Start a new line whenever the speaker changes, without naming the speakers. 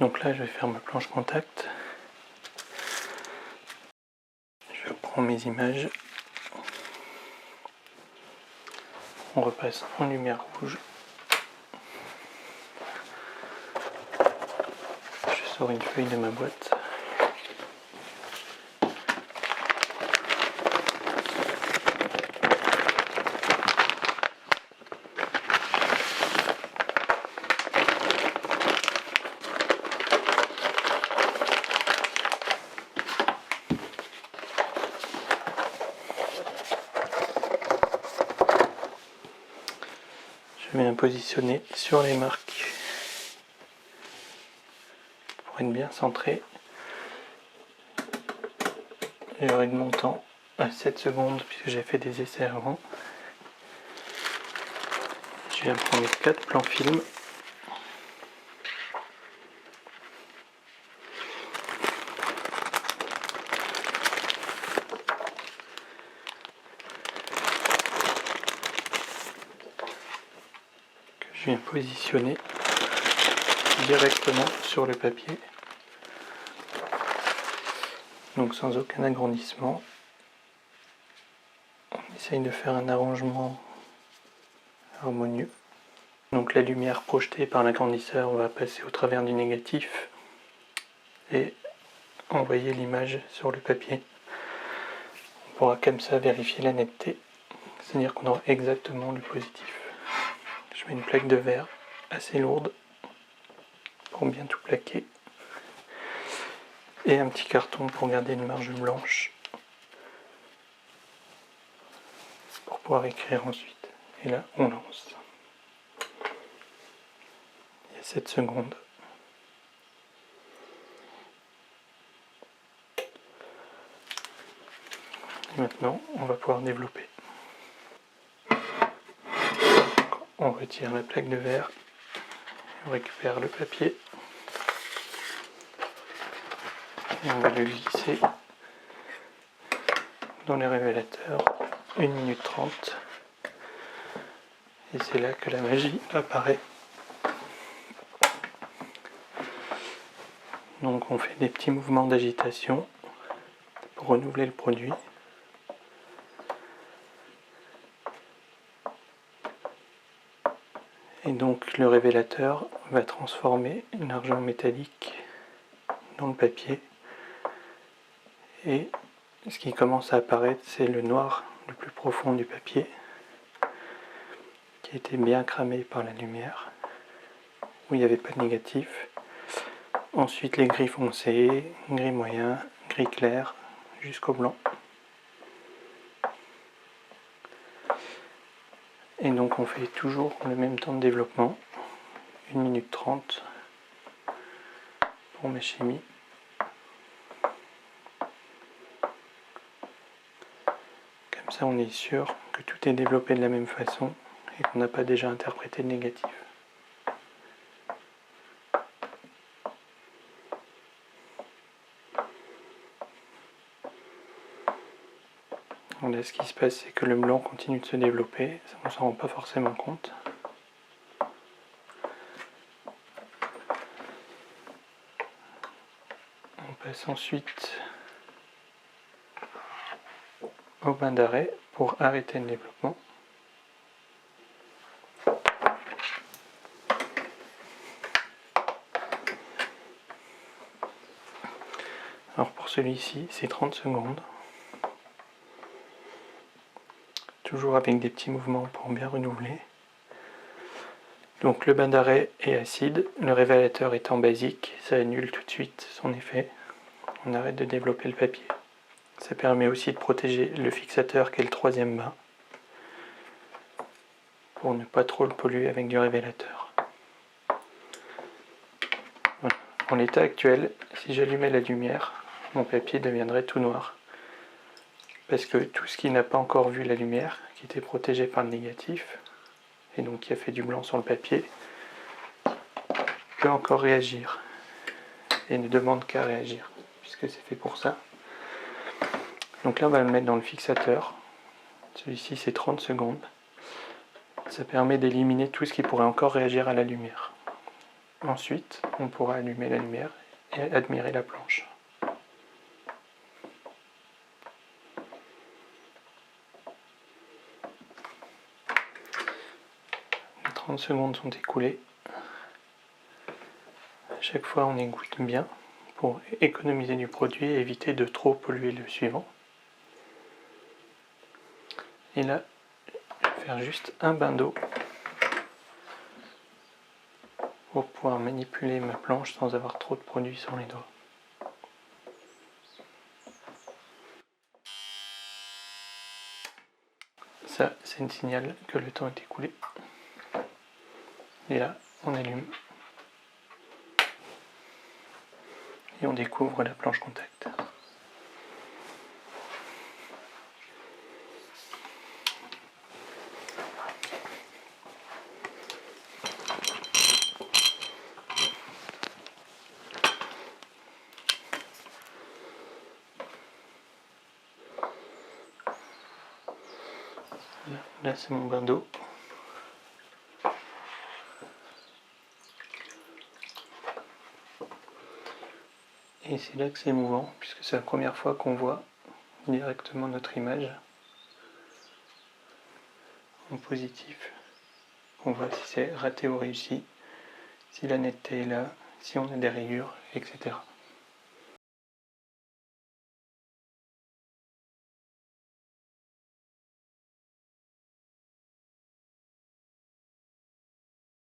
Donc là je vais faire ma planche contact. Je prends mes images. On repasse en lumière rouge. Je sors une feuille de ma boîte. Je viens positionner sur les marques pour être bien centré. J'ai réglé mon temps à 7 secondes puisque j'ai fait des essais avant. Je viens prendre 4 plans film. Je viens positionner directement sur le papier, donc sans aucun agrandissement. On essaye de faire un arrangement harmonieux. Donc la lumière projetée par l'agrandisseur va passer au travers du négatif et envoyer l'image sur le papier. On pourra comme ça vérifier la netteté, c'est-à-dire qu'on aura exactement le positif. Je mets une plaque de verre assez lourde pour bien tout plaquer et un petit carton pour garder une marge blanche pour pouvoir écrire ensuite. Et là on lance. Il y a 7 secondes. Et maintenant on va pouvoir développer. On retire la plaque de verre, on récupère le papier et on va le glisser dans le révélateur 1 minute 30 et c'est là que la magie apparaît. Donc on fait des petits mouvements d'agitation pour renouveler le produit. Et donc le révélateur va transformer l'argent métallique dans le papier. Et ce qui commence à apparaître, c'est le noir le plus profond du papier, qui a été bien cramé par la lumière, où il n'y avait pas de négatif. Ensuite les gris foncés, gris moyen, gris clair, jusqu'au blanc. Et donc on fait toujours le même temps de développement, 1 minute 30 pour ma chimie. Comme ça on est sûr que tout est développé de la même façon et qu'on n'a pas déjà interprété de négatif. Là, ce qui se passe, c'est que le blanc continue de se développer, ça, on ne s'en rend pas forcément compte. On passe ensuite au bain d'arrêt pour arrêter le développement. Alors pour celui-ci, c'est 30 secondes. Toujours avec des petits mouvements pour bien renouveler. Donc le bain d'arrêt est acide, le révélateur étant basique, ça annule tout de suite son effet. On arrête de développer le papier. Ça permet aussi de protéger le fixateur qui est le 3e bain, pour ne pas trop le polluer avec du révélateur. Voilà. En l'état actuel, si j'allumais la lumière, mon papier deviendrait tout noir. Parce que tout ce qui n'a pas encore vu la lumière, qui était protégé par le négatif, et donc qui a fait du blanc sur le papier, peut encore réagir. Et ne demande qu'à réagir, puisque c'est fait pour ça. Donc là on va le mettre dans le fixateur. Celui-ci c'est 30 secondes. Ça permet d'éliminer tout ce qui pourrait encore réagir à la lumière. ensuite on pourra allumer la lumière et admirer la planche. Les 30 secondes sont écoulées. À chaque fois on égoutte bien pour économiser du produit et éviter de trop polluer le suivant. Et là, je vais faire juste un bain d'eau pour pouvoir manipuler ma planche sans avoir trop de produit sur les doigts. Ça, c'est un signal que le temps est écoulé. Et là, on allume. Et on découvre la planche contact. Là, c'est mon bain d'eau. Et c'est là que c'est émouvant, puisque c'est la première fois qu'on voit directement notre image en positif. On voit si c'est raté ou réussi, si la netteté est là, si on a des rayures, etc.